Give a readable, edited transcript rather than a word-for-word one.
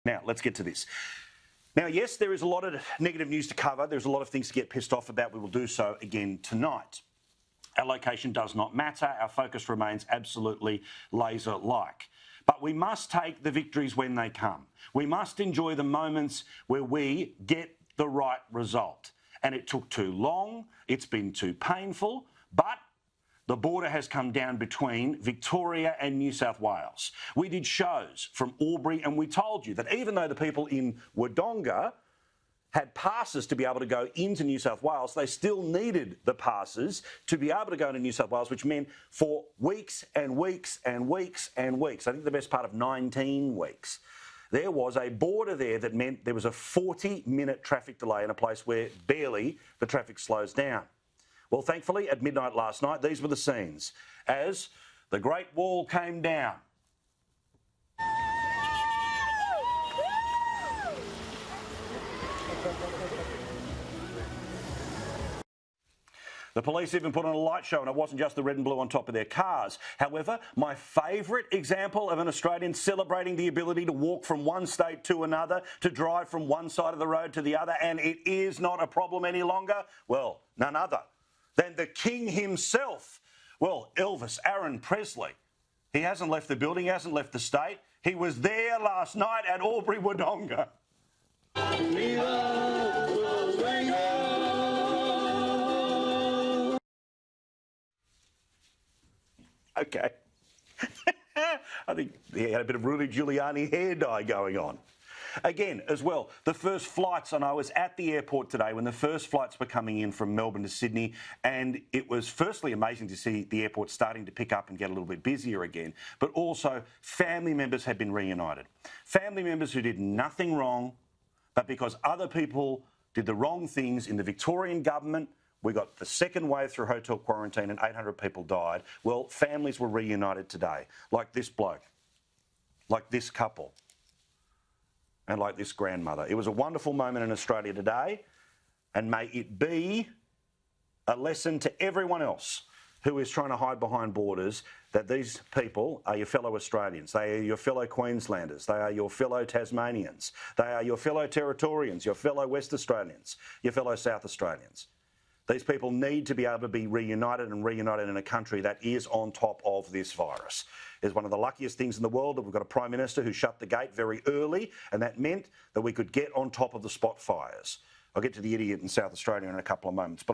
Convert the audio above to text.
Now, let's get to this. Now, yes, there is a lot of negative news to cover. There's a lot of things to get pissed off about. We will do so again tonight. Our location does not matter. Our focus remains absolutely laser-like. But we must take the victories when they come. We must enjoy the moments where we get the right result. And it took too long. It's been too painful. But the border has come down between Victoria and New South Wales. We did shows from Albury and we told you that even though the people in Wodonga had passes to be able to go into New South Wales, they still needed the passes to be able to go into New South Wales, which meant for weeks and weeks and weeks and weeks, I think the best part of 19 weeks, there was a border there that meant there was a 40-minute traffic delay in a place where barely the traffic slows down. Well, thankfully, at midnight last night, these were the scenes as the Great Wall came down. The police even put on a light show, and it wasn't just the red and blue on top of their cars. However, my favourite example of an Australian celebrating the ability to walk from one state to another, to drive from one side of the road to the other, and it is not a problem any longer, well, none other than the King himself. Well, Elvis Aaron Presley. He hasn't left the building, he hasn't left the state. He was there last night at Albury Wodonga. Okay. I think he had a bit of Rudy Giuliani hair dye going on. Again, as well, the first flights, and I was at the airport today when the first flights were coming in from Melbourne to Sydney, and it was firstly amazing to see the airport starting to pick up and get a little bit busier again, but also family members had been reunited. Family members who did nothing wrong, but because other people did the wrong things in the Victorian government, we got the second wave through hotel quarantine and 800 people died. Well, families were reunited today, like this bloke, like this couple, and like this grandmother. It was a wonderful moment in Australia today, and may it be a lesson to everyone else who is trying to hide behind borders that these people are your fellow Australians, they are your fellow Queenslanders, they are your fellow Tasmanians, they are your fellow Territorians, your fellow West Australians, your fellow South Australians. These people need to be able to be reunited and reunited in a country that is on top of this virus. It's one of the luckiest things in the world that we've got a Prime Minister who shut the gate very early, and that meant that we could get on top of the spot fires. I'll get to the idiot in South Australia in a couple of moments. But